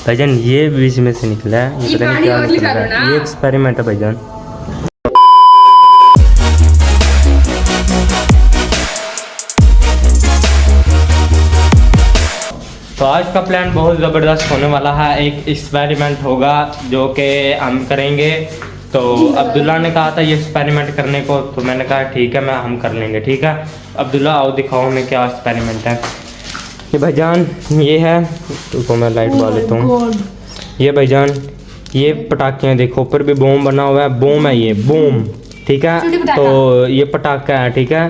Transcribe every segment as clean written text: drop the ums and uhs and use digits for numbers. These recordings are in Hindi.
भाईजान ये बीच में से निकला है, ये पता नहीं क्या निकल रहा है, ये एक्सपेरिमेंट है भाईजान। तो आज का प्लान बहुत ज़बरदस्त होने वाला है। एक एक्सपेरिमेंट होगा जो कि हम करेंगे। तो अब्दुल्ला ने कहा था ये एक्सपेरिमेंट करने को, तो मैंने कहा ठीक है हम कर लेंगे। ठीक है अब्दुल्ला आओ दिखाओ हमें क्या एक्सपेरिमेंट है। ये भाईजान ये है, तो मैं लाइट बाल लेता हूँ। ये भाईजान ये पटाखे हैं, देखो ऊपर भी बम बना हुआ है, बम है ये बम। ठीक है तो ये पटाखा है। ठीक है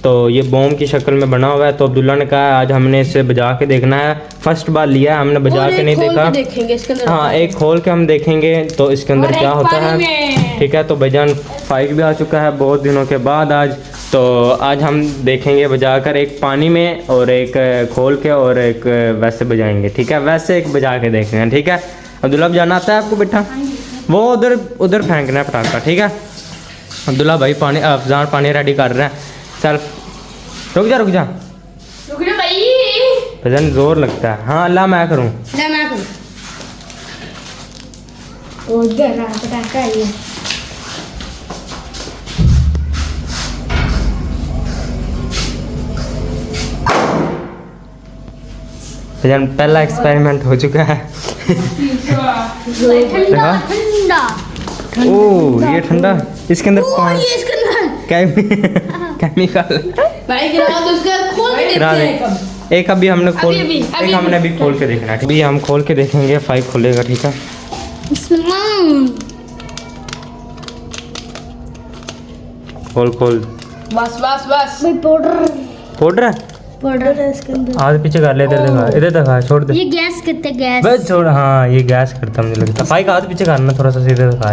तो ये बम की शक्ल में बना हुआ है। तो अब्दुल्ला ने कहा आज हमने इसे बजा के देखना है। फर्स्ट बार लिया है हमने, बजा के नहीं देखा। हाँ एक खोल के हम देखेंगे तो इसके अंदर क्या होता है। ठीक है तो भाईजान फाइक भी आ चुका है बहुत दिनों के बाद आज। तो आज हम देखेंगे बजा कर, एक पानी में और एक खोल के और एक वैसे बजाएंगे। ठीक है वैसे एक बजा के देखेंगे। ठीक है अब्दुल्ला बजाना आता है आपको बेटा? वो उधर फेंकना है पटाखा। ठीक है अब्दुल्ला भाई पानी अफजान पानी रेडी कर रहे हैं। चल रुक जा भाई, भजन जोर लगता है। हाँ अल्लाह मैं करूँ भजन पहला एक्सपेरिमेंट हो चुका है। ओह ये ठंडा, इसके अंदर केमिकल एक अभी हमने खोल एक हमने अभी खोल के देखना है। अभी हम खोल के देखेंगे, फाइव खोलेगा। ठीक है खोल बस पाउडर है इसके अंदर। आगे पीछे कर ले, इधर दिखा छोड़ दे। ये गैस करते गैस बस छोड़। हाँ ये गैस करता मुझे लगता है। फाइव हाथ पीछे करना थोड़ा सा, सीधे दिखा।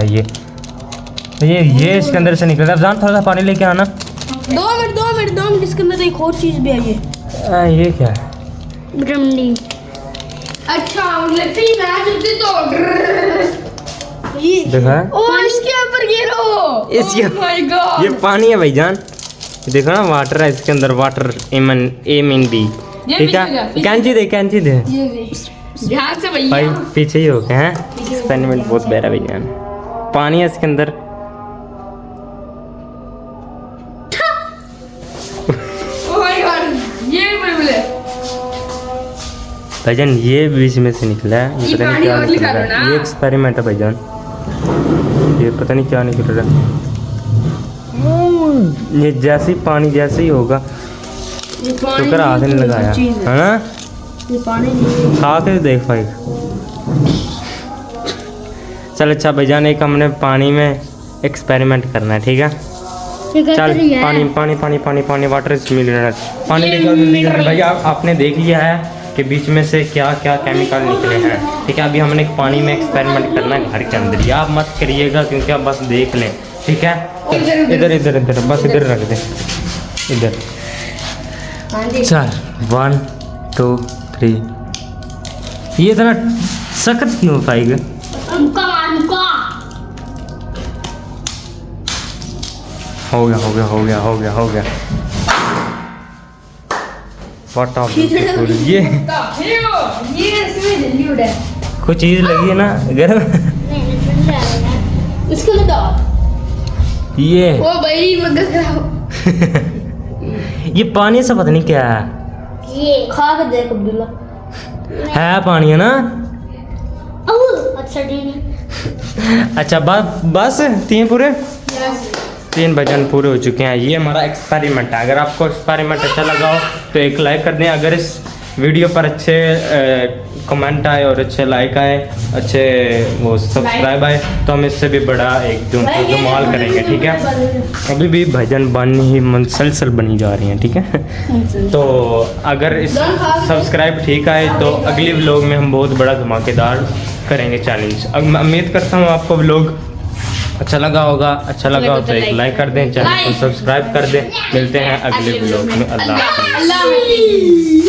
ये इसके अंदर से निकल रहा है। जान थोड़ा सा पानी लेके आना। 2 मिनट इसके अंदर एक और चीज भी आई है। ये क्या है? Vitamin D. अच्छा लगता है मैच होती तो ये देखा ओ इसके ऊपर गिरो। इसके ओह माय गॉड ये पानी है भाईजान। देखो ना वाटर है इसके अंदर, वाटर एम बी। ठीक है कैंची दे ध्यान से भाई, भैया पीछे ही हो गए हैं। एक्सपेरिमेंट बहुत बड़ा भाईजान, पानी है इसके अंदर। ओह माय गॉड ये बुलबुले भाईजान ये बीच में से निकला है, ये पता नहीं क्या निकल रहा है। ये एक्सपेरिमेंट है भाईजान, ये पता नहीं क्या निकल रहा है। ये जैसे ही पानी जैसे ही होगा, शुक्र हाथ नहीं लगाया है ना। ये पानी नहीं खा के देख भाई। चल अच्छा भाईजान एक हमने पानी में एक्सपेरिमेंट करना है। ठीक है चल पानी वाटर इज मिनरल पानी लेकर भाई आपने देख लिया है कि बीच में से क्या क्या केमिकल निकले हैं। ठीक है अभी हमने पानी में एक्सपेरिमेंट करना है घर के अंदर। ये आप मत करिएगा क्योंकि आप बस देख लें। ठीक है इधर बस इधर रख दे इधर। चल 1 2 3। ये इतना सख्त क्यों पाएगा? हो गया What of ये इसमें जल्दी उड़ा कुछ चीज लगी है ना गर्म। इसको बता ये ओ भाई मगर खराब ये पानी से पता नहीं क्या है। ये खा के देख अब्दुल्ला है पानी है ना। अच्छा ठीक है। अच्छा बस 3 भजन पूरे हो चुके हैं। ये हमारा एक्सपेरिमेंट है। अगर आपको एक्सपेरिमेंट अच्छा लगा हो तो एक लाइक कर दें। अगर इस वीडियो पर अच्छे कमेंट आए और अच्छे लाइक आए, अच्छे वो सब्सक्राइब आए तो हम इससे भी बड़ा एक धमाल करेंगे। ठीक है अभी भी भजन ही मुसलसल बनी जा रही हैं। ठीक है तो अगर इस सब्सक्राइब ठीक आए तो अगली व्लॉग में हम बहुत बड़ा धमाकेदार करेंगे चैलेंज। अब मैं उम्मीद करता हूँ आपको व्लॉग अच्छा लगा होगा। अच्छा लगा हो तो एक लाइक कर दें, चैनल को सब्सक्राइब कर दें। मिलते हैं अगले व्लॉग में। अल्लाह हाफ़िज़।